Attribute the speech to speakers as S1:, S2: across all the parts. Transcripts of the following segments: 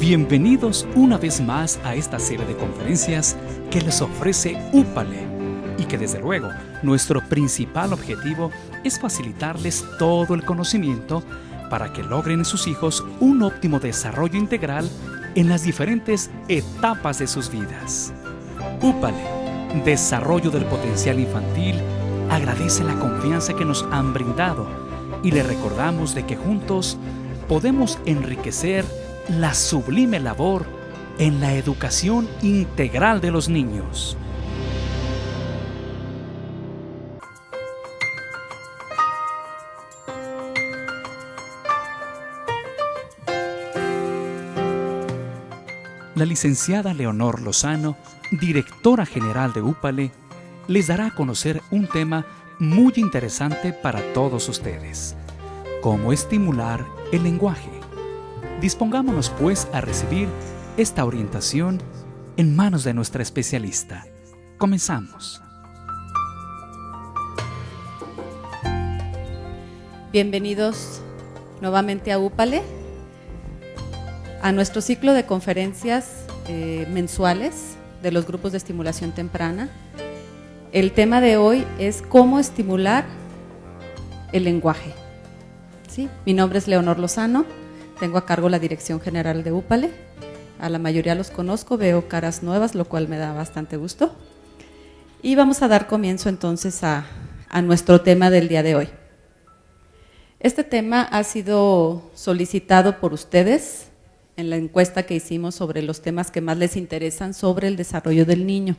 S1: Bienvenidos una vez más a esta serie de conferencias que les ofrece Úpale y que desde luego nuestro principal objetivo es facilitarles todo el conocimiento para que logren en sus hijos un óptimo desarrollo integral en las diferentes etapas de sus vidas. Úpale, Desarrollo del Potencial Infantil, agradece la confianza que nos han brindado y le recordamos de que juntos podemos enriquecer la sublime labor en la educación integral de los niños. La licenciada Leonor Lozano, directora general de Úpale, les dará a conocer un tema muy interesante para todos ustedes: cómo estimular el lenguaje. Dispongámonos pues a recibir esta orientación en manos de nuestra especialista. Comenzamos.
S2: Bienvenidos nuevamente a Úpale, a nuestro ciclo de conferencias mensuales de los grupos de estimulación temprana. El tema de hoy es cómo estimular el lenguaje. ¿Sí? Mi nombre es Leonor Lozano. Tengo a cargo la dirección general de Úpale. A la mayoría los conozco, veo caras nuevas, lo cual me da bastante gusto. Y vamos a dar comienzo entonces a nuestro tema del día de hoy. Este tema ha sido solicitado por ustedes en la encuesta que hicimos sobre los temas que más les interesan sobre el desarrollo del niño.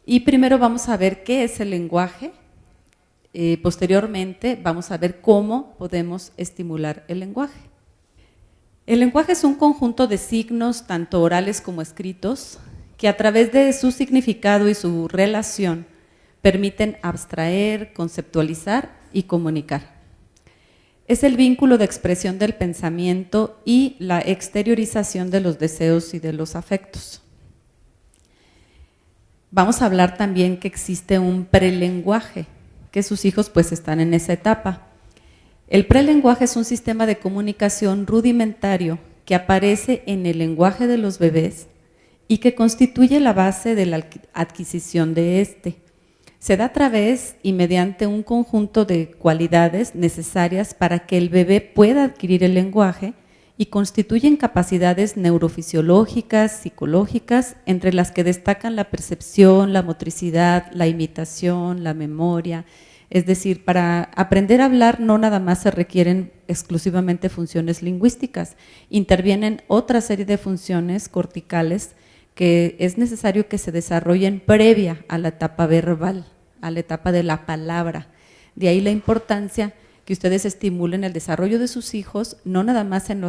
S2: Y primero vamos a ver qué es el lenguaje. Posteriormente vamos a ver cómo podemos estimular el lenguaje. El lenguaje es un conjunto de signos, tanto orales como escritos, que a través de su significado y su relación permiten abstraer, conceptualizar y comunicar. Es el vínculo de expresión del pensamiento y la exteriorización de los deseos y de los afectos. Vamos a hablar también que existe un prelenguaje, que sus hijos pues están en esa etapa. El prelenguaje es un sistema de comunicación rudimentario que aparece en el lenguaje de los bebés y que constituye la base de la adquisición de este. Se da a través y mediante un conjunto de cualidades necesarias para que el bebé pueda adquirir el lenguaje y constituyen capacidades neurofisiológicas, psicológicas, entre las que destacan la percepción, la motricidad, la imitación, la memoria. Es decir, para aprender a hablar no nada más se requieren exclusivamente funciones lingüísticas, intervienen otra serie de funciones corticales que es necesario que se desarrollen previa a la etapa verbal, a la etapa de la palabra. De ahí la importancia que ustedes estimulen el desarrollo de sus hijos, no nada más en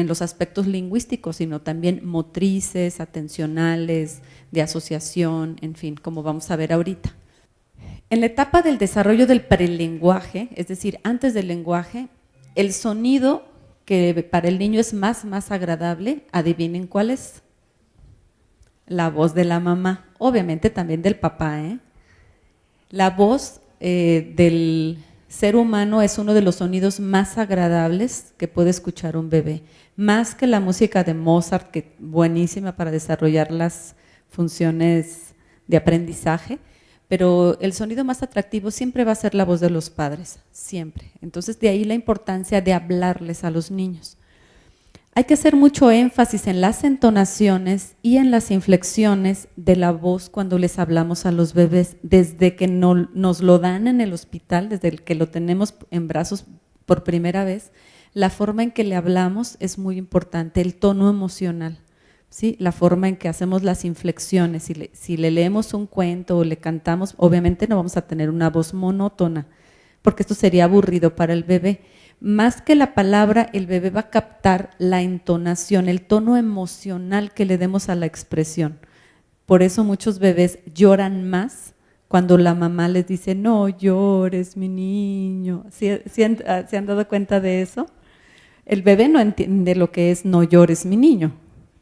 S2: los aspectos lingüísticos, sino también motrices, atencionales, de asociación, en fin, como vamos a ver ahorita. En la etapa del desarrollo del prelenguaje, es decir, antes del lenguaje, el sonido que para el niño es más agradable, adivinen cuál es. La voz de la mamá, obviamente también del papá. La voz del ser humano es uno de los sonidos más agradables que puede escuchar un bebé, más que la música de Mozart, que es buenísima para desarrollar las funciones de aprendizaje, pero el sonido más atractivo siempre va a ser la voz de los padres, siempre. Entonces de ahí la importancia de hablarles a los niños. Hay que hacer mucho énfasis en las entonaciones y en las inflexiones de la voz cuando les hablamos a los bebés, desde que nos lo dan en el hospital, desde que lo tenemos en brazos por primera vez. La forma en que le hablamos es muy importante, el tono emocional, ¿sí? La forma en que hacemos las inflexiones. Si le leemos un cuento o le cantamos, obviamente no vamos a tener una voz monótona, porque esto sería aburrido para el bebé. Más que la palabra, el bebé va a captar la entonación, el tono emocional que le demos a la expresión. Por eso muchos bebés lloran más cuando la mamá les dice, no llores, mi niño. ¿Se han dado cuenta de eso? El bebé no entiende lo que es no llores, mi niño,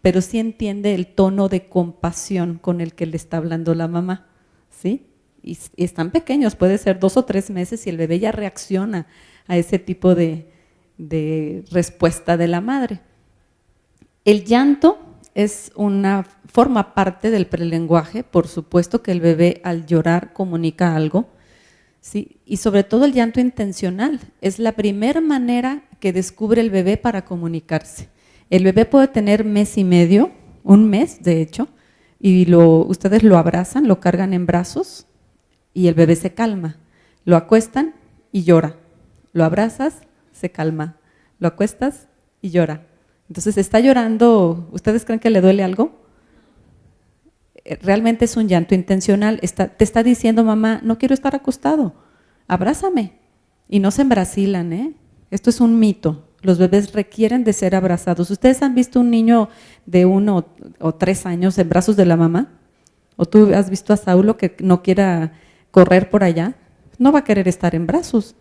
S2: pero sí entiende el tono de compasión con el que le está hablando la mamá, ¿sí? Y están pequeños, puede ser 2 o 3 meses y el bebé ya reacciona a ese tipo de respuesta de la madre. El llanto forma parte del prelenguaje, por supuesto que el bebé al llorar comunica algo, ¿sí? Y sobre todo el llanto intencional, es la primera manera que descubre el bebé para comunicarse. El bebé puede tener mes y medio, un mes de hecho, y ustedes lo abrazan, lo cargan en brazos y el bebé se calma. Lo acuestan y llora. Lo abrazas, se calma. Lo acuestas y llora. Entonces está llorando, ¿ustedes creen que le duele algo? Realmente es un llanto intencional, te está diciendo mamá, no quiero estar acostado, abrázame. Y no se embrasilan, ¿eh? Esto es un mito, los bebés requieren de ser abrazados. ¿Ustedes han visto un niño de 1 o 3 años en brazos de la mamá? ¿O tú has visto a Saulo que no quiera correr por allá? No va a querer estar en brazos,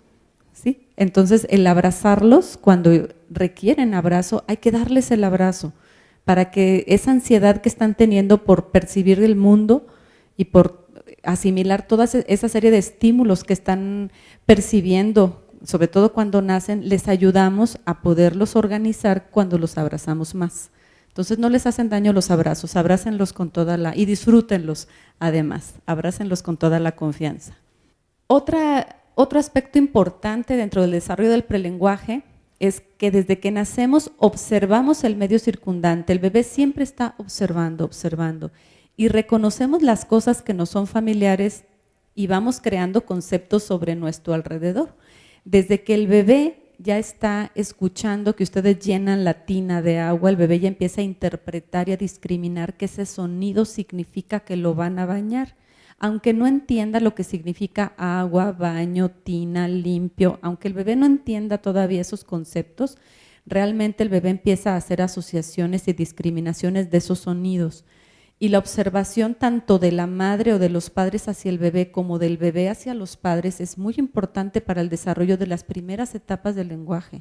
S2: ¿sí? Entonces el abrazarlos, cuando requieren abrazo, hay que darles el abrazo, para que esa ansiedad que están teniendo por percibir el mundo y por asimilar toda esa serie de estímulos que están percibiendo, sobre todo cuando nacen, les ayudamos a poderlos organizar cuando los abrazamos más. Entonces no les hacen daño los abrazos, abrácenlos con y disfrútenlos además, abrácenlos con toda la confianza. Otro aspecto importante dentro del desarrollo del prelenguaje es que desde que nacemos observamos el medio circundante, el bebé siempre está observando y reconocemos las cosas que nos son familiares y vamos creando conceptos sobre nuestro alrededor. Desde que el bebé ya está escuchando que ustedes llenan la tina de agua, el bebé ya empieza a interpretar y a discriminar que ese sonido significa que lo van a bañar. Aunque no entienda lo que significa agua, baño, tina, limpio, aunque el bebé no entienda todavía esos conceptos, realmente el bebé empieza a hacer asociaciones y discriminaciones de esos sonidos. Y la observación tanto de la madre o de los padres hacia el bebé como del bebé hacia los padres es muy importante para el desarrollo de las primeras etapas del lenguaje.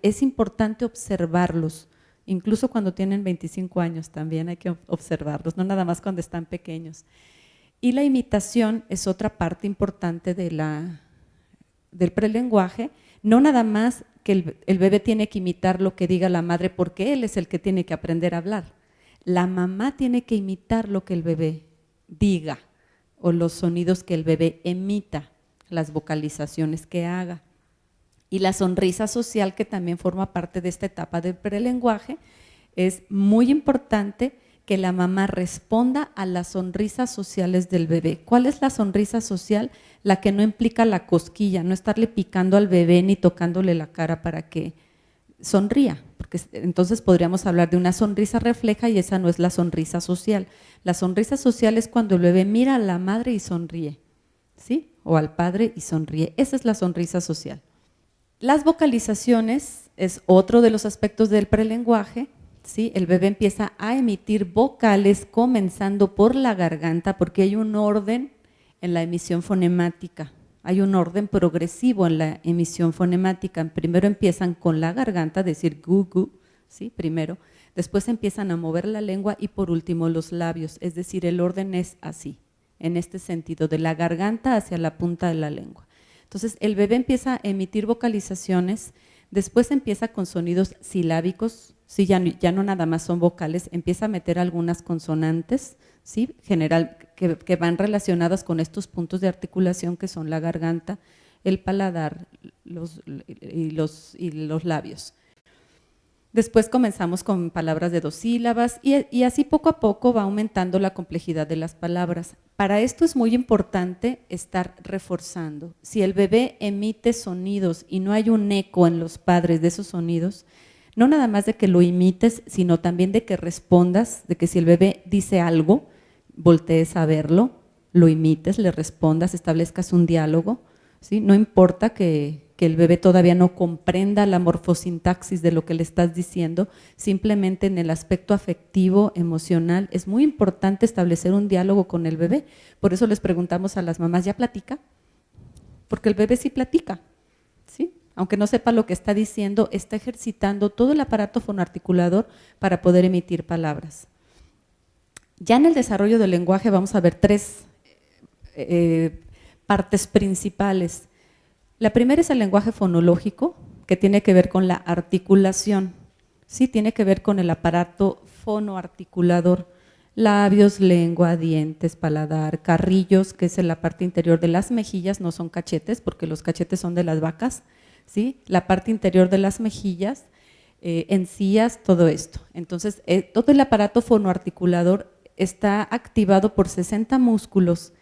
S2: Es importante observarlos, incluso cuando tienen 25 años también hay que observarlos, no nada más cuando están pequeños. Y la imitación es otra parte importante del prelenguaje, no nada más que el bebé tiene que imitar lo que diga la madre porque él es el que tiene que aprender a hablar. La mamá tiene que imitar lo que el bebé diga o los sonidos que el bebé emita, las vocalizaciones que haga. Y la sonrisa social, que también forma parte de esta etapa del prelenguaje, es muy importante que la mamá responda a las sonrisas sociales del bebé. ¿Cuál es la sonrisa social? La que no implica la cosquilla, no estarle picando al bebé ni tocándole la cara para que sonría, porque entonces podríamos hablar de una sonrisa refleja y esa no es la sonrisa social. La sonrisa social es cuando el bebé mira a la madre y sonríe, ¿sí? O al padre y sonríe. Esa es la sonrisa social. Las vocalizaciones es otro de los aspectos del prelenguaje. ¿Sí? El bebé empieza a emitir vocales comenzando por la garganta porque hay un orden en la emisión fonemática, hay un orden progresivo en la emisión fonemática. Primero empiezan con la garganta, decir gu, gu, ¿sí? Primero, después empiezan a mover la lengua y por último los labios, es decir, el orden es así, en este sentido, de la garganta hacia la punta de la lengua. Entonces el bebé empieza a emitir vocalizaciones, después empieza con sonidos silábicos, ¿sí? Ya no nada más son vocales, empieza a meter algunas consonantes, ¿sí? que van relacionadas con estos puntos de articulación que son la garganta, el paladar y los labios. Después comenzamos con palabras de 2 sílabas y así poco a poco va aumentando la complejidad de las palabras. Para esto es muy importante estar reforzando. Si el bebé emite sonidos y no hay un eco en los padres de esos sonidos, no nada más de que lo imites, sino también de que respondas, de que si el bebé dice algo, voltees a verlo, lo imites, le respondas, establezcas un diálogo, ¿sí? No importa que el bebé todavía no comprenda la morfosintaxis de lo que le estás diciendo, simplemente en el aspecto afectivo, emocional, es muy importante establecer un diálogo con el bebé. Por eso les preguntamos a las mamás, ¿ya platica? Porque el bebé sí platica, ¿sí? Aunque no sepa lo que está diciendo, está ejercitando todo el aparato fonoarticulador para poder emitir palabras. Ya en el desarrollo del lenguaje vamos a ver 3 partes principales. La primera es el lenguaje fonológico, que tiene que ver con la articulación. ¿sí? Tiene que ver con el aparato fonoarticulador, labios, lengua, dientes, paladar, carrillos, que es en la parte interior de las mejillas, no son cachetes, porque los cachetes son de las vacas, ¿sí? La parte interior de las mejillas, encías, todo esto. Entonces, todo el aparato fonoarticulador está activado por 60 músculos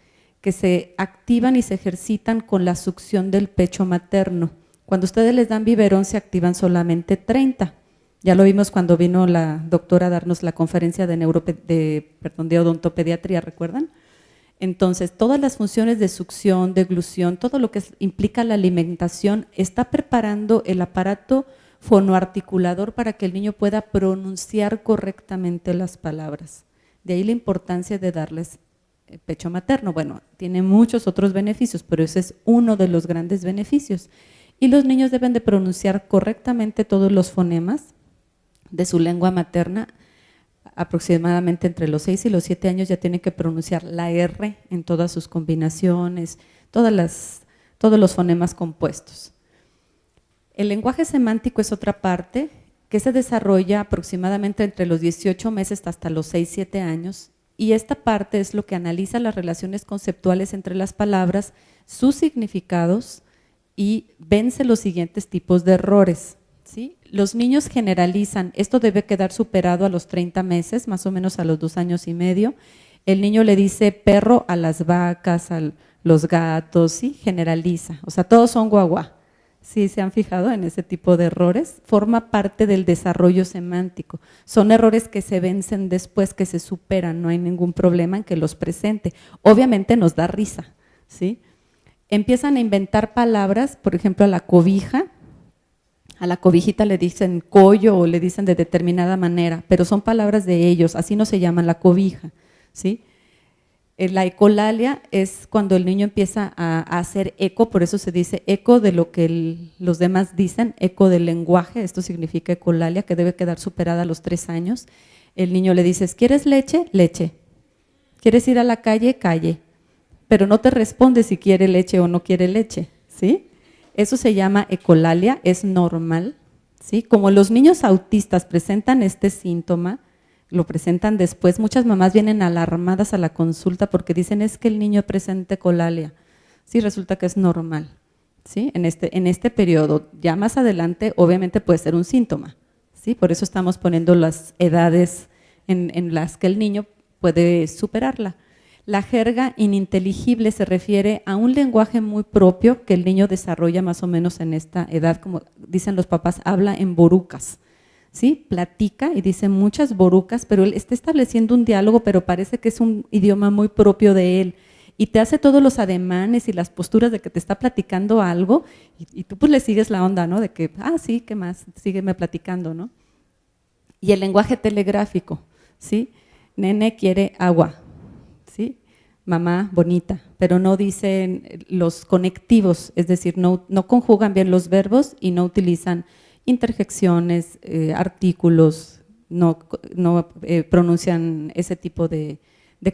S2: que se activan y se ejercitan con la succión del pecho materno. Cuando ustedes les dan biberón se activan solamente 30. Ya lo vimos cuando vino la doctora a darnos la conferencia de odontopediatría, ¿recuerdan? Entonces, todas las funciones de succión, deglución, todo lo que implica la alimentación, está preparando el aparato fonoarticulador para que el niño pueda pronunciar correctamente las palabras. De ahí la importancia de darles pecho materno. Bueno, tiene muchos otros beneficios, pero ese es uno de los grandes beneficios. Y los niños deben de pronunciar correctamente todos los fonemas de su lengua materna. Aproximadamente entre los 6 y los 7 años ya tienen que pronunciar la R en todas sus combinaciones, todos los fonemas compuestos. El lenguaje semántico es otra parte que se desarrolla aproximadamente entre los 18 meses hasta los 6-7 años, y esta parte es lo que analiza las relaciones conceptuales entre las palabras, sus significados, y vence los siguientes tipos de errores, ¿sí? Los niños generalizan, esto debe quedar superado a los 30 meses, más o menos a los 2 años y medio. El niño le dice perro a las vacas, a los gatos, ¿sí? Generaliza, o sea, todos son guagua. ¿Sí se han fijado en ese tipo de errores? Forma parte del desarrollo semántico. Son errores que se vencen después, que se superan, no hay ningún problema en que los presente. Obviamente nos da risa, ¿sí? Empiezan a inventar palabras, por ejemplo, a la cobija. A la cobijita le dicen collo o le dicen de determinada manera, pero son palabras de ellos, así no se llama la cobija, ¿sí? La ecolalia es cuando el niño empieza a hacer eco, por eso se dice eco de lo que los demás dicen, eco del lenguaje, esto significa ecolalia, que debe quedar superada a los 3 años. El niño le dices, ¿quieres leche? Leche. ¿Quieres ir a la calle? Calle. Pero no te responde si quiere leche o no quiere leche, ¿sí? Eso se llama ecolalia, es normal, ¿sí? Como los niños autistas presentan este síntoma, lo presentan después, muchas mamás vienen alarmadas a la consulta porque dicen es que el niño presenta ecolalia. Sí, resulta que es normal, ¿sí? En este periodo. Ya más adelante obviamente puede ser un síntoma, ¿sí? Por eso estamos poniendo las edades en las que el niño puede superarla. La jerga ininteligible se refiere a un lenguaje muy propio que el niño desarrolla más o menos en esta edad, como dicen los papás, habla en borucas, ¿sí? Platica y dice muchas borucas, pero él está estableciendo un diálogo, pero parece que es un idioma muy propio de él, y te hace todos los ademanes y las posturas de que te está platicando algo, y tú pues le sigues la onda, ¿no? De que, sí, ¿qué más? Sígueme platicando, ¿no? Y el lenguaje telegráfico, ¿sí? Nene quiere agua, ¿sí? Mamá bonita, pero no dicen los conectivos, es decir, no conjugan bien los verbos y no utilizan interjecciones, artículos, no pronuncian ese tipo de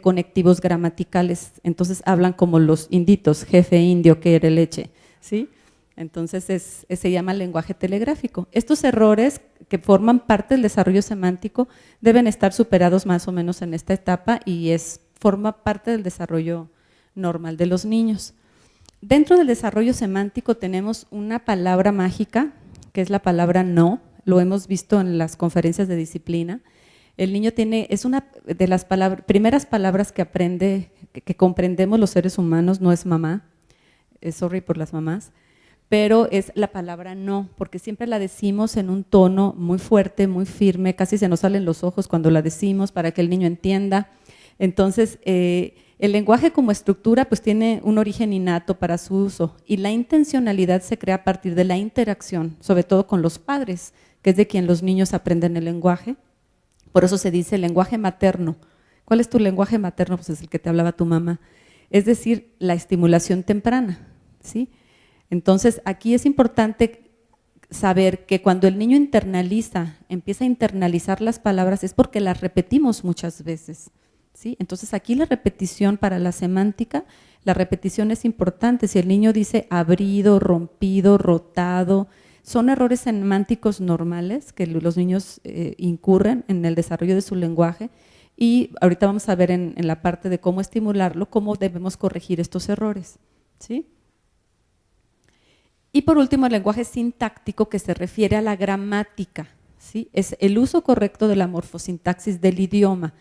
S2: conectivos gramaticales, entonces hablan como los inditos, jefe indio quiere leche, ¿sí? Entonces se llama lenguaje telegráfico. Estos errores que forman parte del desarrollo semántico deben estar superados más o menos en esta etapa y forma parte del desarrollo normal de los niños. Dentro del desarrollo semántico tenemos una palabra mágica, que es la palabra no, lo hemos visto en las conferencias de disciplina. El niño es una de las primeras palabras que aprende, que comprendemos los seres humanos, no es mamá, sorry por las mamás, pero es la palabra no, porque siempre la decimos en un tono muy fuerte, muy firme, casi se nos salen los ojos cuando la decimos para que el niño entienda. Entonces, el lenguaje como estructura pues tiene un origen innato para su uso y la intencionalidad se crea a partir de la interacción, sobre todo con los padres, que es de quien los niños aprenden el lenguaje. Por eso se dice lenguaje materno. ¿Cuál es tu lenguaje materno? Pues es el que te hablaba tu mamá. Es decir, la estimulación temprana, ¿sí? Entonces, aquí es importante saber que cuando el niño empieza a internalizar las palabras es porque las repetimos muchas veces, ¿sí? Entonces, aquí la repetición para la semántica, la repetición es importante. Si el niño dice abrido, rompido, rotado, Son errores semánticos normales que los niños incurren en el desarrollo de su lenguaje y ahorita vamos a ver en la parte de cómo estimularlo, cómo debemos corregir estos errores, ¿sí? Y por último, el lenguaje sintáctico, que se refiere a la gramática, ¿sí? Es el uso correcto de la morfosintaxis del idioma,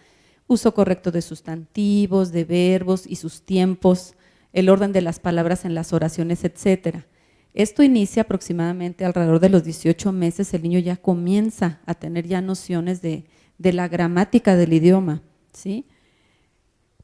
S2: uso correcto de sustantivos, de verbos y sus tiempos, el orden de las palabras en las oraciones, etcétera. Esto inicia aproximadamente alrededor de los 18 meses, el niño ya comienza a tener ya nociones de la gramática del idioma, ¿sí?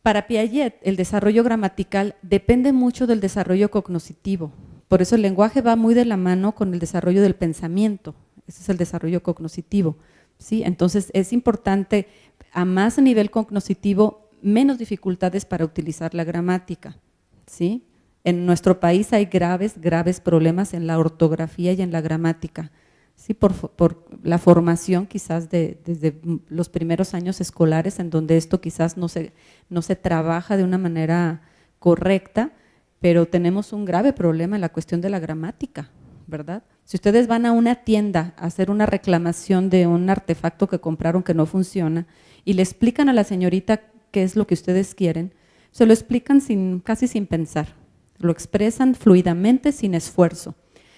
S2: Para Piaget, el desarrollo gramatical depende mucho del desarrollo cognoscitivo. Por eso el lenguaje va muy de la mano con el desarrollo del pensamiento. Ese es el desarrollo cognoscitivo, ¿sí? Entonces es importante, a más nivel cognoscitivo, menos dificultades para utilizar la gramática, ¿sí? En nuestro país hay graves problemas en la ortografía y en la gramática, ¿sí? Por la formación quizás desde los primeros años escolares, en donde esto quizás no se trabaja de una manera correcta, pero tenemos un grave problema en la cuestión de la gramática, ¿verdad? Si ustedes van a una tienda a hacer una reclamación de un artefacto que compraron que no funciona y le explican a la señorita qué es lo que ustedes quieren, se lo explican casi sin pensar, lo expresan fluidamente, sin esfuerzo.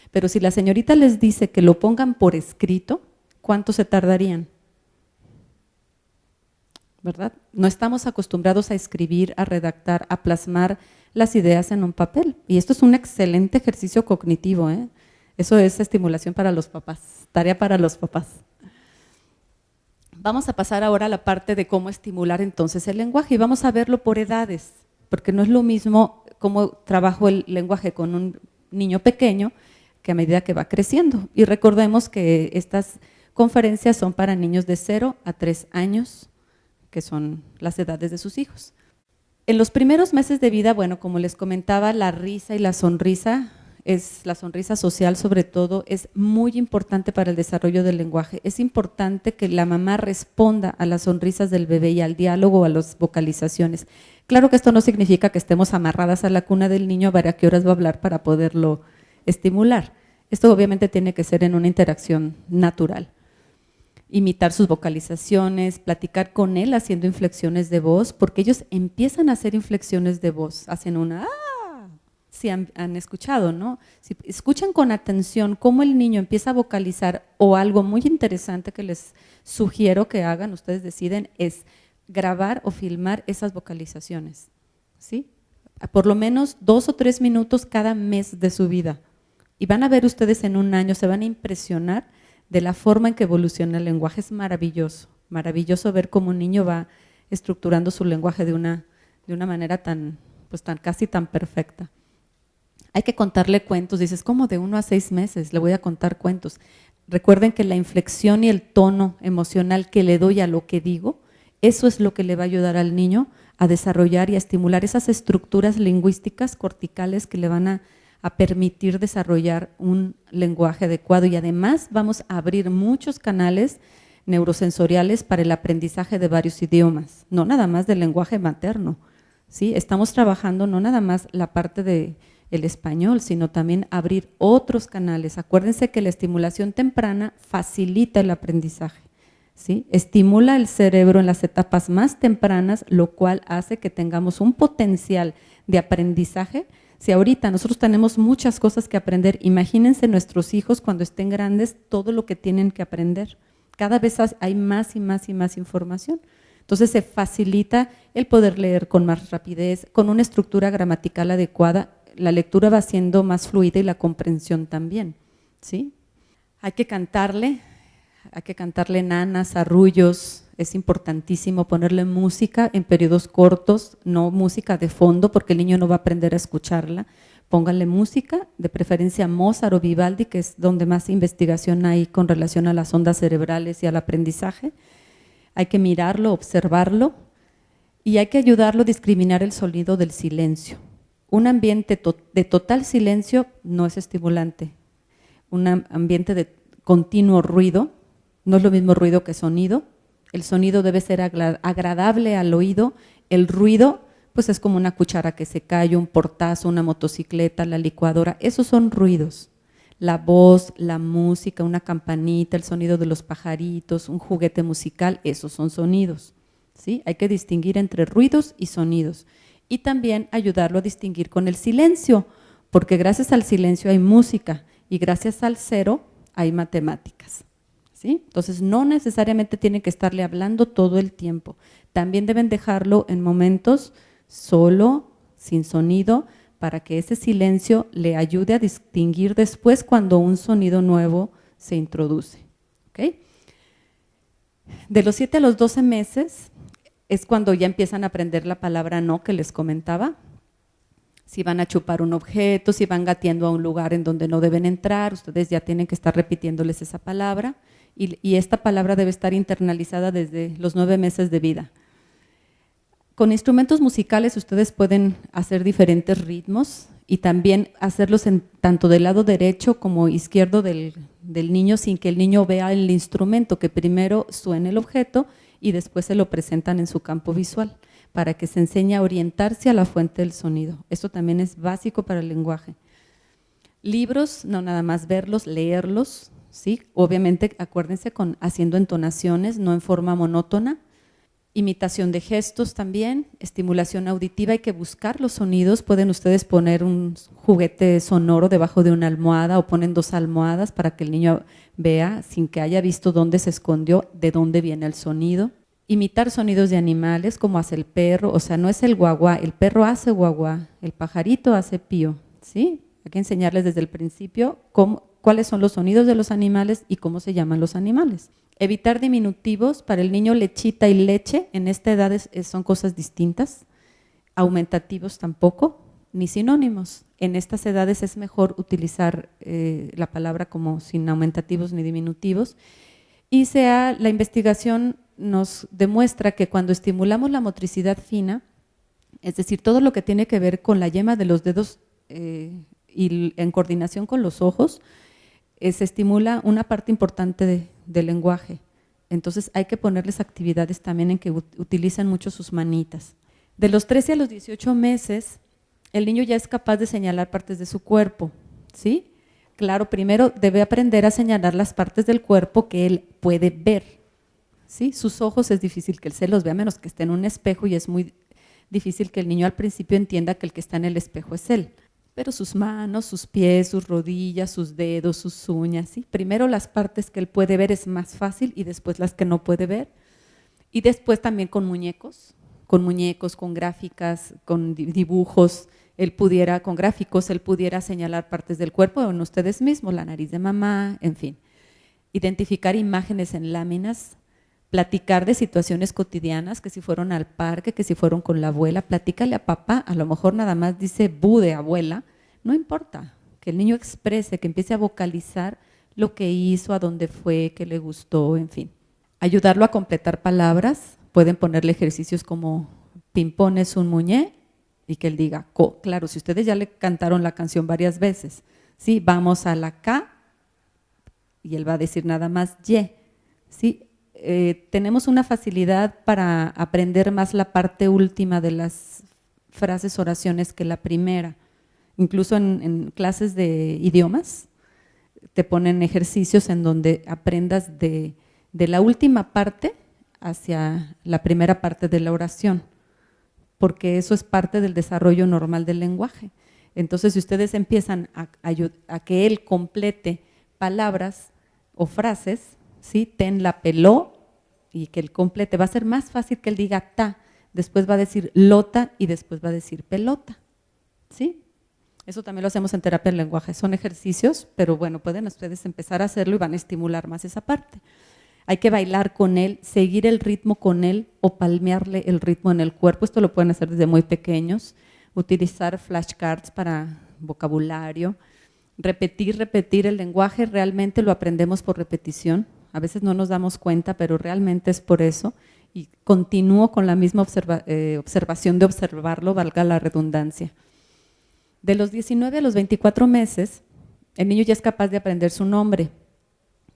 S2: Pero si la señorita les dice que lo pongan por escrito, ¿cuánto se tardarían? ¿Verdad? No estamos acostumbrados a escribir, a redactar, a plasmar las ideas en un papel. Y esto es un excelente ejercicio cognitivo, ¿eh? Eso es estimulación para los papás, tarea para los papás. Vamos a pasar ahora a la parte de cómo estimular entonces el lenguaje y vamos a verlo por edades, porque no es lo mismo cómo trabajo el lenguaje con un niño pequeño que a medida que va creciendo. Y recordemos que estas conferencias son para niños de 0 a 3 años, que son las edades de sus hijos. En los primeros meses de vida, bueno, como les comentaba, la risa y la sonrisa social sobre todo, es muy importante para el desarrollo del lenguaje. Es importante que la mamá responda a las sonrisas del bebé y al diálogo, a las vocalizaciones. Claro que esto no significa que estemos amarradas a la cuna del niño a ver a qué horas va a hablar para poderlo estimular. Esto obviamente tiene que ser en una interacción natural. Imitar sus vocalizaciones, platicar con él haciendo inflexiones de voz, porque ellos empiezan a hacer inflexiones de voz, hacen una ¡ah! Si han escuchado, ¿no? Si escuchan con atención cómo el niño empieza a vocalizar, o algo muy interesante que les sugiero que hagan, ustedes deciden, es grabar o filmar esas vocalizaciones, ¿sí? Por lo menos 2 o 3 minutos cada mes de su vida. Y van a ver ustedes en un año, se van a impresionar de la forma en que evoluciona el lenguaje. Es maravilloso, maravilloso ver cómo un niño va estructurando su lenguaje de una manera casi tan perfecta. Hay que contarle cuentos, dices, ¿cómo de 1 a 6 meses? Le voy a contar cuentos. Recuerden que la inflexión y el tono emocional que le doy a lo que digo, eso es lo que le va a ayudar al niño a desarrollar y a estimular esas estructuras lingüísticas corticales que le van a permitir desarrollar un lenguaje adecuado, y además vamos a abrir muchos canales neurosensoriales para el aprendizaje de varios idiomas, no nada más del lenguaje materno, ¿sí? Estamos trabajando no nada más la parte del español, sino también abrir otros canales. Acuérdense que la estimulación temprana facilita el aprendizaje, ¿sí? Estimula el cerebro en las etapas más tempranas, lo cual hace que tengamos un potencial de aprendizaje. Si ahorita nosotros tenemos muchas cosas que aprender, imagínense nuestros hijos cuando estén grandes, todo lo que tienen que aprender. Cada vez hay más y más y más información. Entonces se facilita el poder leer con más rapidez, con una estructura gramatical adecuada. La lectura va siendo más fluida y la comprensión también, ¿sí? Hay que cantarle nanas, arrullos. Es importantísimo ponerle música en periodos cortos, no música de fondo, porque el niño no va a aprender a escucharla. Pónganle música, de preferencia Mozart o Vivaldi, que es donde más investigación hay con relación a las ondas cerebrales y al aprendizaje. Hay que mirarlo, observarlo, y hay que ayudarlo a discriminar el sonido del silencio. Un ambiente de total silencio no es estimulante. Un ambiente de continuo ruido, no es lo mismo ruido que sonido. El sonido debe ser agradable al oído. El ruido, pues es como una cuchara que se cae, un portazo, una motocicleta, la licuadora. Esos son ruidos. La voz, la música, una campanita, el sonido de los pajaritos, un juguete musical, esos son sonidos, ¿sí? Hay que distinguir entre ruidos y sonidos. Y también ayudarlo a distinguir con el silencio, porque gracias al silencio hay música y gracias al cero hay matemáticas, ¿sí? Entonces no necesariamente tienen que estarle hablando todo el tiempo, también deben dejarlo en momentos solo, sin sonido, para que ese silencio le ayude a distinguir después cuando un sonido nuevo se introduce, ¿ok? De los 7 a los 12 meses es cuando ya empiezan a aprender la palabra no que les comentaba. Si van a chupar un objeto, si van gateando a un lugar en donde no deben entrar, ustedes ya tienen que estar repitiéndoles esa palabra y esta palabra debe estar internalizada desde los 9 meses de vida. Con instrumentos musicales ustedes pueden hacer diferentes ritmos y también hacerlos tanto del lado derecho como izquierdo del niño sin que el niño vea el instrumento, que primero suene el objeto y después se lo presentan en su campo visual para que se enseñe a orientarse a la fuente del sonido. Esto también es básico para el lenguaje. Libros, no nada más verlos, leerlos, ¿sí? Obviamente acuérdense haciendo entonaciones, no en forma monótona. Imitación de gestos también, estimulación auditiva, hay que buscar los sonidos, pueden ustedes poner un juguete sonoro debajo de una almohada o ponen 2 almohadas para que el niño vea, sin que haya visto dónde se escondió, de dónde viene el sonido. Imitar sonidos de animales, como hace el perro, o sea, no es el guaguá, el perro hace guaguá, el pajarito hace pío, ¿sí? Hay que enseñarles desde el principio cuáles son los sonidos de los animales y cómo se llaman los animales. Evitar diminutivos, para el niño lechita y leche, en esta edad son cosas distintas. Aumentativos tampoco, ni sinónimos. En estas edades es mejor utilizar la palabra como sin aumentativos ni diminutivos. Y la investigación nos demuestra que cuando estimulamos la motricidad fina, es decir, todo lo que tiene que ver con la yema de los dedos y en coordinación con los ojos, se estimula una parte importante del lenguaje. Entonces hay que ponerles actividades también en que utilizan mucho sus manitas. De los 13 a los 18 meses, el niño ya es capaz de señalar partes de su cuerpo, ¿sí? Claro, primero debe aprender a señalar las partes del cuerpo que él puede ver, ¿sí? Sus ojos es difícil que él se los vea, a menos que esté en un espejo, y es muy difícil que el niño al principio entienda que el que está en el espejo es él. Pero sus manos, sus pies, sus rodillas, sus dedos, sus uñas, ¿sí? Primero las partes que él puede ver es más fácil y después las que no puede ver. Y después también con muñecos, con gráficas, con dibujos, con gráficos, él pudiera señalar partes del cuerpo en ustedes mismos, la nariz de mamá, en fin. Identificar imágenes en láminas, platicar de situaciones cotidianas, que si fueron al parque, que si fueron con la abuela, platícale a papá, a lo mejor nada más dice bu de abuela, no importa, que el niño exprese, que empiece a vocalizar lo que hizo, a dónde fue, qué le gustó, en fin. Ayudarlo a completar palabras, pueden ponerle ejercicios como ping-pong es un muñe y que él diga co. Claro, si ustedes ya le cantaron la canción varias veces, ¿sí? Vamos a la K y él va a decir nada más ye, ¿sí? Tenemos una facilidad para aprender más la parte última de las frases, oraciones que la primera. Incluso en clases de idiomas te ponen ejercicios en donde aprendas de la última parte hacia la primera parte de la oración, porque eso es parte del desarrollo normal del lenguaje. Entonces, si ustedes empiezan a que él complete palabras o frases, ¿sí? Ten la peló y que él complete, va a ser más fácil que él diga ta, después va a decir lota y después va a decir pelota, ¿sí? Eso también lo hacemos en terapia del lenguaje, son ejercicios, pero bueno, pueden ustedes empezar a hacerlo y van a estimular más esa parte. Hay que bailar con él, seguir el ritmo con él o palmearle el ritmo en el cuerpo, esto lo pueden hacer desde muy pequeños, utilizar flashcards para vocabulario, repetir el lenguaje, realmente lo aprendemos por repetición, a veces no nos damos cuenta, pero realmente es por eso, y continúo con la misma observación de observarlo, valga la redundancia. De los 19 a los 24 meses, el niño ya es capaz de aprender su nombre.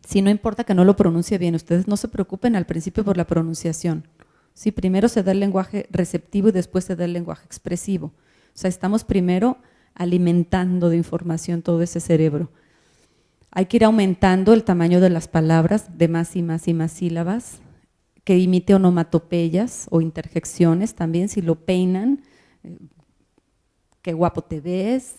S2: Si no importa que no lo pronuncie bien, ustedes no se preocupen al principio por la pronunciación. Sí, primero se da el lenguaje receptivo y después se da el lenguaje expresivo. O sea, estamos primero alimentando de información todo ese cerebro. Hay que ir aumentando el tamaño de las palabras, de más y más y más sílabas, que imite onomatopeyas o interjecciones también, si lo peinan, qué guapo te ves,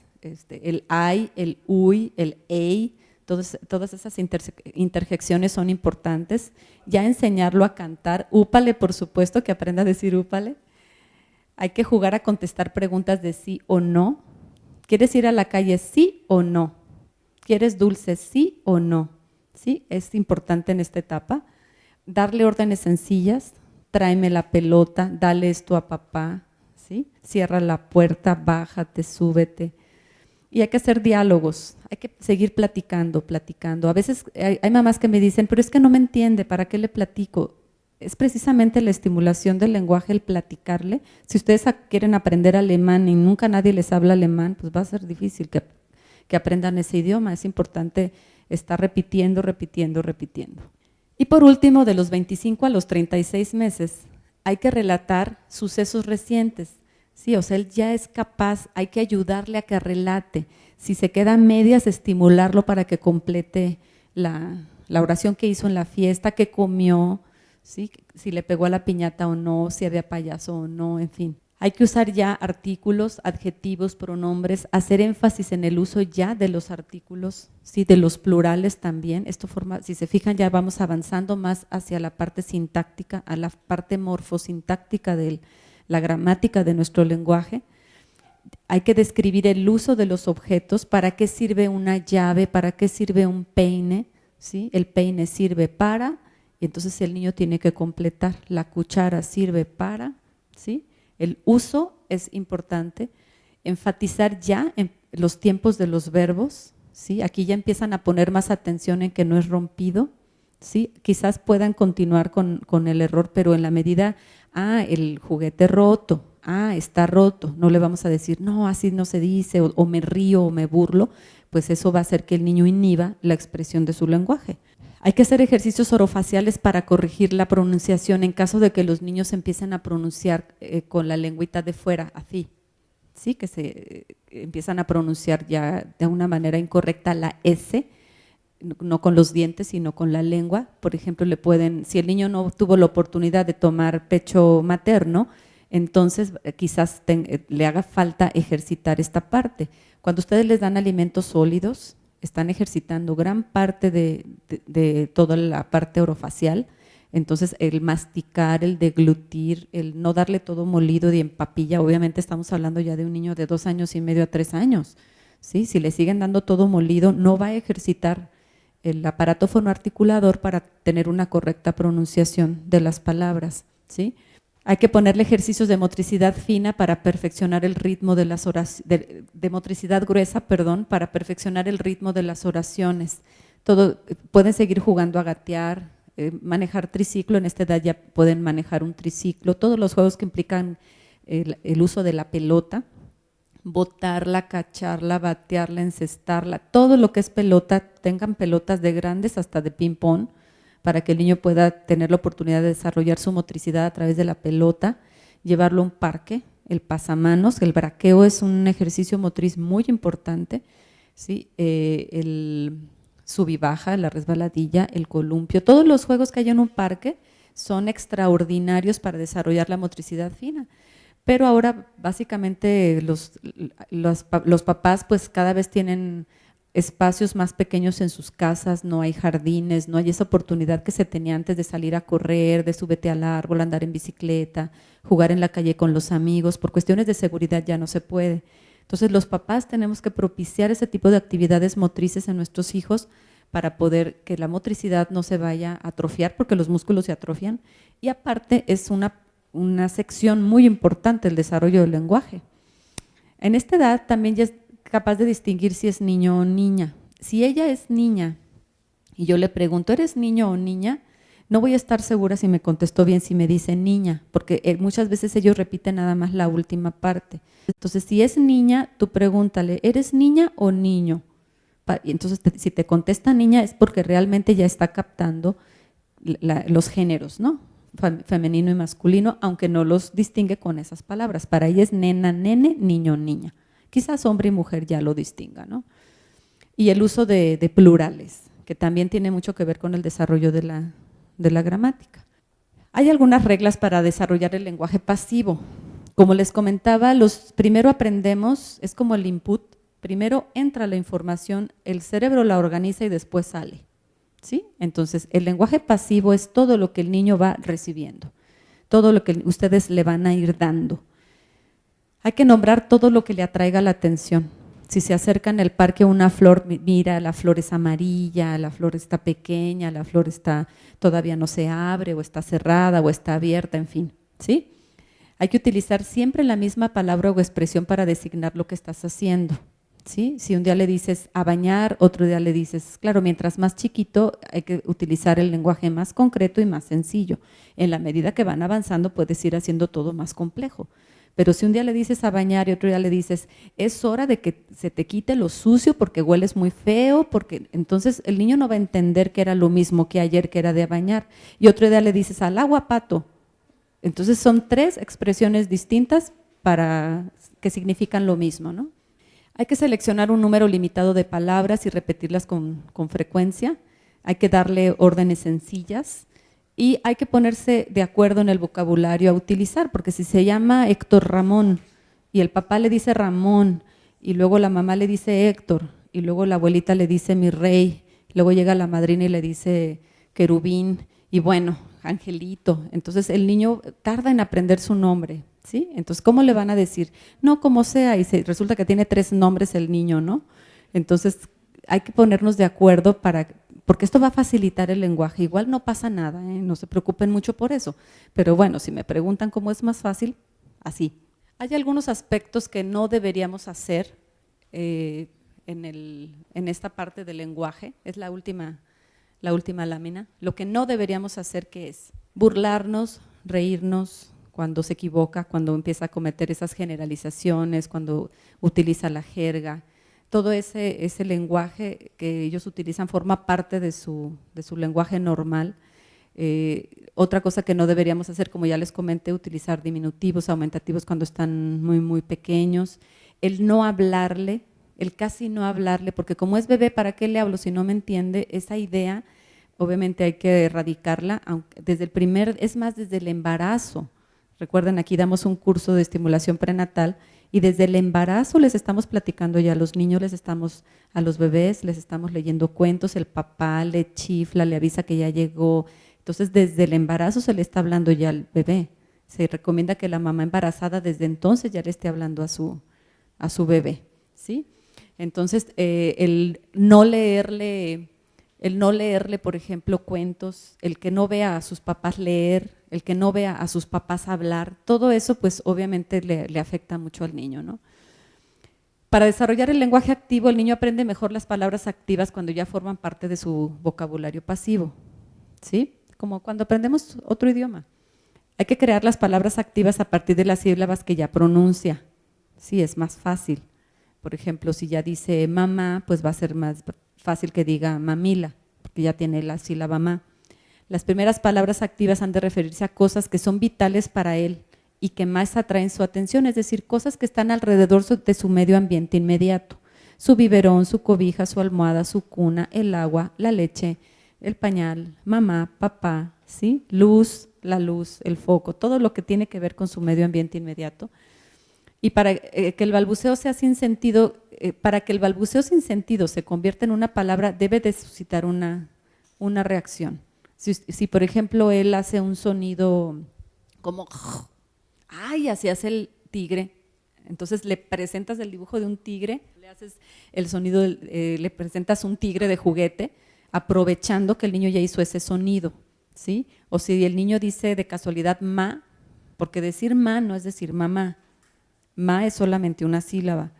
S2: el ay, el uy, el ey, todas esas interjecciones son importantes. Ya enseñarlo a cantar, úpale, por supuesto, que aprenda a decir úpale. Hay que jugar a contestar preguntas de sí o no. ¿Quieres ir a la calle, sí o no? ¿Quieres dulce, sí o no? ¿Sí? Es importante en esta etapa. Darle órdenes sencillas, tráeme la pelota, dale esto a papá, ¿sí? Cierra la puerta, bájate, súbete. Y hay que hacer diálogos, hay que seguir platicando. A veces hay mamás que me dicen, pero es que no me entiende, ¿para qué le platico? Es precisamente la estimulación del lenguaje, el platicarle. Si ustedes quieren aprender alemán y nunca nadie les habla alemán, pues va a ser difícil que aprendan ese idioma. Es importante estar repitiendo. Y por último, de los 25 a los 36 meses, hay que relatar sucesos recientes. Sí, o sea, él ya es capaz, hay que ayudarle a que relate. Si se queda a medias, estimularlo para que complete la oración que hizo en la fiesta, que comió, ¿sí? Si le pegó a la piñata o no, si había payaso o no, en fin. Hay que usar ya artículos, adjetivos, pronombres, hacer énfasis en el uso ya de los artículos, ¿sí? De los plurales también. Esto forma, si se fijan, ya vamos avanzando más hacia la parte sintáctica, a la parte morfosintáctica de la gramática de nuestro lenguaje. Hay que describir el uso de los objetos, para qué sirve una llave, para qué sirve un peine, ¿sí? El peine sirve para, y entonces el niño tiene que completar, la cuchara sirve para, ¿sí? El uso es importante, enfatizar ya en los tiempos de los verbos, ¿sí? Aquí ya empiezan a poner más atención en que no es rompido, ¿sí? Quizás puedan continuar con el error, pero en la medida, el juguete roto, está roto, no le vamos a decir, no, así no se dice, o me río o me burlo, pues eso va a hacer que el niño inhiba la expresión de su lenguaje. Hay que hacer ejercicios orofaciales para corregir la pronunciación en caso de que los niños empiecen a pronunciar con la lengüita de fuera, así, ¿sí? Que se empiezan a pronunciar ya de una manera incorrecta la S, no con los dientes, sino con la lengua. Por ejemplo, si el niño no tuvo la oportunidad de tomar pecho materno, entonces quizás le haga falta ejercitar esta parte. Cuando ustedes les dan alimentos sólidos, están ejercitando gran parte de toda la parte orofacial. Entonces el masticar, el deglutir, el no darle todo molido y en papilla, obviamente estamos hablando ya de un niño de 2 años y medio a 3 años, ¿sí? Si le siguen dando todo molido, no va a ejercitar el aparato fonoarticulador para tener una correcta pronunciación de las palabras, ¿sí? Hay que ponerle ejercicios de motricidad fina para perfeccionar el ritmo de las oraciones, de motricidad gruesa, perdón, para perfeccionar el ritmo de las oraciones. Pueden seguir jugando a gatear, manejar triciclo, en esta edad ya pueden manejar un triciclo, todos los juegos que implican el uso de la pelota, botarla, cacharla, batearla, encestarla, todo lo que es pelota, tengan pelotas de grandes hasta de ping pong, para que el niño pueda tener la oportunidad de desarrollar su motricidad a través de la pelota, llevarlo a un parque, el pasamanos, el braqueo es un ejercicio motriz muy importante, ¿sí? El sub y baja, la resbaladilla, el columpio, todos los juegos que hay en un parque son extraordinarios para desarrollar la motricidad fina. Pero ahora básicamente los papás pues cada vez tienen espacios más pequeños en sus casas, no hay jardines, no hay esa oportunidad que se tenía antes de salir a correr, de súbete al árbol, andar en bicicleta, jugar en la calle con los amigos, por cuestiones de seguridad ya no se puede. Entonces los papás tenemos que propiciar ese tipo de actividades motrices en nuestros hijos para poder que la motricidad no se vaya a atrofiar, porque los músculos se atrofian, y aparte es una sección muy importante el desarrollo del lenguaje. En esta edad también ya es capaz de distinguir si es niño o niña. Si ella es niña y yo le pregunto, ¿eres niño o niña? No voy a estar segura si me contestó bien si me dice niña, porque muchas veces ellos repiten nada más la última parte. Entonces, si es niña, tú pregúntale, ¿eres niña o niño? Y entonces, si te contesta niña es porque realmente ya está captando los géneros, ¿no? Femenino y masculino, aunque no los distingue con esas palabras. Para ella es nena, nene, niño, niña. Quizás hombre y mujer ya lo distingan, ¿no? y el uso de plurales, que también tiene mucho que ver con el desarrollo de la gramática. Hay algunas reglas para desarrollar el lenguaje pasivo. Como les comentaba, primero aprendemos, es como el input, primero entra la información, el cerebro la organiza y después sale, ¿sí? Entonces, el lenguaje pasivo es todo lo que el niño va recibiendo, todo lo que ustedes le van a ir dando. Hay que nombrar todo lo que le atraiga la atención. Si se acercan al parque a una flor, mira, la flor es amarilla, la flor está pequeña, la flor todavía no se abre, o está cerrada, o está abierta, en fin, ¿sí? Hay que utilizar siempre la misma palabra o expresión para designar lo que estás haciendo, ¿sí? Si un día le dices a bañar, otro día le dices, claro, mientras más chiquito hay que utilizar el lenguaje más concreto y más sencillo. En la medida que van avanzando puedes ir haciendo todo más complejo. Pero si un día le dices a bañar y otro día le dices, es hora de que se te quite lo sucio porque hueles muy feo, porque entonces el niño no va a entender que era lo mismo que ayer que era de bañar. Y otro día le dices al agua, pato. Entonces son 3 expresiones distintas que significan lo mismo, ¿no? Hay que seleccionar un número limitado de palabras y repetirlas con frecuencia. Hay que darle órdenes sencillas. Y hay que ponerse de acuerdo en el vocabulario a utilizar, porque si se llama Héctor Ramón y el papá le dice Ramón y luego la mamá le dice Héctor y luego la abuelita le dice mi rey, luego llega la madrina y le dice querubín y bueno, angelito, entonces el niño tarda en aprender su nombre, ¿sí? Entonces, ¿cómo le van a decir? No, como sea, y resulta que tiene 3 nombres el niño, ¿no? Entonces, hay que ponernos de acuerdo porque esto va a facilitar el lenguaje. Igual no pasa nada, no se preocupen mucho por eso. Pero bueno, si me preguntan cómo es más fácil, así. Hay algunos aspectos que no deberíamos hacer en esta parte del lenguaje. Es la última lámina. Lo que no deberíamos hacer, ¿qué es? Burlarnos, reírnos cuando se equivoca, cuando empieza a cometer esas generalizaciones, cuando utiliza la jerga. Todo ese lenguaje que ellos utilizan forma parte de su lenguaje normal. Otra cosa que no deberíamos hacer, como ya les comenté, utilizar diminutivos, aumentativos cuando están muy, muy pequeños. El no hablarle, el casi no hablarle, porque como es bebé, ¿para qué le hablo si no me entiende? Esa idea, obviamente hay que erradicarla, aunque desde el embarazo. Recuerden, aquí damos un curso de estimulación prenatal, y desde el embarazo les estamos platicando ya a los niños, a los bebés, les estamos leyendo cuentos, el papá le chifla, le avisa que ya llegó. Entonces, desde el embarazo se le está hablando ya al bebé. Se recomienda que la mamá embarazada desde entonces ya le esté hablando a su bebé, ¿sí? Entonces, el no leerle, por ejemplo, cuentos, el que no vea a sus papás leer, el que no vea a sus papás hablar, todo eso pues obviamente le afecta mucho al niño, ¿no? Para desarrollar el lenguaje activo, el niño aprende mejor las palabras activas cuando ya forman parte de su vocabulario pasivo, ¿sí? Como cuando aprendemos otro idioma. Hay que crear las palabras activas a partir de las sílabas que ya pronuncia, sí, es más fácil. Por ejemplo, si ya dice mamá, pues va a ser más fácil que diga mamila, porque ya tiene la sílaba ma. Las primeras palabras activas han de referirse a cosas que son vitales para él y que más atraen su atención, es decir, cosas que están alrededor de su medio ambiente inmediato. Su biberón, su cobija, su almohada, su cuna, el agua, la leche, el pañal, mamá, papá, ¿sí? La luz, el foco, todo lo que tiene que ver con su medio ambiente inmediato. Y para que el balbuceo sea sin sentido, para que el balbuceo sin sentido se convierta en una palabra, debe de suscitar una reacción. Si por ejemplo él hace un sonido como ¡ay! Así hace el tigre, entonces le presentas el dibujo de un tigre, le haces el sonido, le presentas un tigre de juguete, aprovechando que el niño ya hizo ese sonido, ¿sí? O si el niño dice de casualidad ma, porque decir ma no es decir mamá, ma es solamente una sílaba,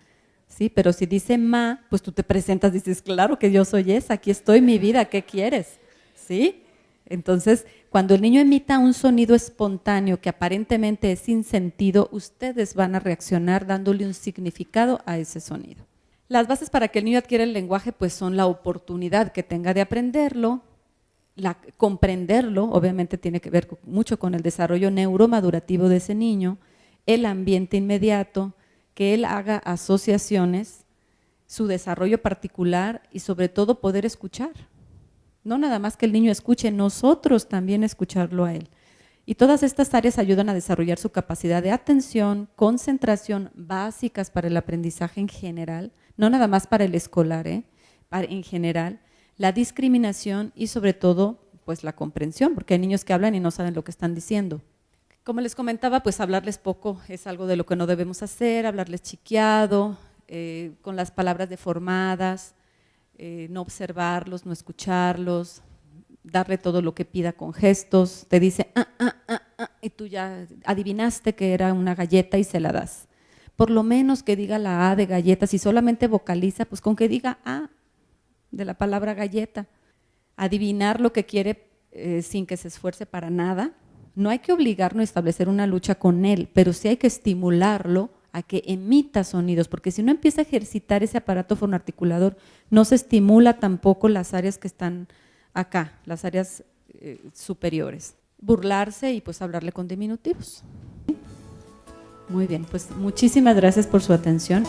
S2: ¿sí? Pero si dice ma, pues tú te presentas, dices, claro que yo soy esa, aquí estoy mi vida, ¿qué quieres? ¿Sí? Entonces, cuando el niño emita un sonido espontáneo que aparentemente es sin sentido, ustedes van a reaccionar dándole un significado a ese sonido. Las bases para que el niño adquiera el lenguaje pues son la oportunidad que tenga de aprenderlo, comprenderlo, obviamente tiene que ver mucho con el desarrollo neuromadurativo de ese niño, el ambiente inmediato, que él haga asociaciones, su desarrollo particular y sobre todo poder escuchar. No nada más que el niño escuche, nosotros también escucharlo a él. Y todas estas áreas ayudan a desarrollar su capacidad de atención, concentración básicas para el aprendizaje en general, no nada más para el escolar, en general, la discriminación y sobre todo pues la comprensión, porque hay niños que hablan y no saben lo que están diciendo. Como les comentaba, pues hablarles poco es algo de lo que no debemos hacer, hablarles chiqueado, con las palabras deformadas, no observarlos, no escucharlos, darle todo lo que pida con gestos, te dice y tú ya adivinaste que era una galleta y se la das. Por lo menos que diga la A de galleta, si solamente vocaliza, pues con que diga A de la palabra galleta. Adivinar lo que quiere sin que se esfuerce para nada. No hay que obligarnos a establecer una lucha con él, pero sí hay que estimularlo a que emita sonidos, porque si no empieza a ejercitar ese aparato fonoarticulador, no se estimula tampoco las áreas que están acá, las áreas superiores. Burlarse y pues hablarle con diminutivos. Muy bien, pues muchísimas gracias por su atención.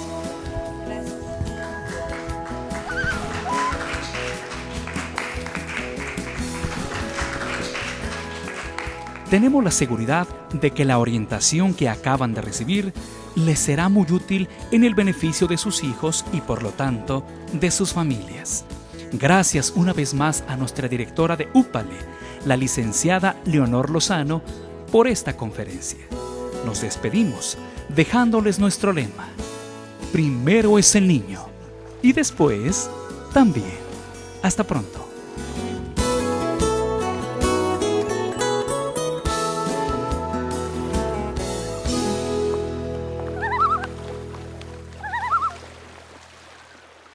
S1: Tenemos la seguridad de que la orientación que acaban de recibir les será muy útil en el beneficio de sus hijos y por lo tanto de sus familias. Gracias una vez más a nuestra directora de UPALE, la licenciada Leonor Lozano, por esta conferencia. Nos despedimos dejándoles nuestro lema: primero es el niño y después también. Hasta pronto.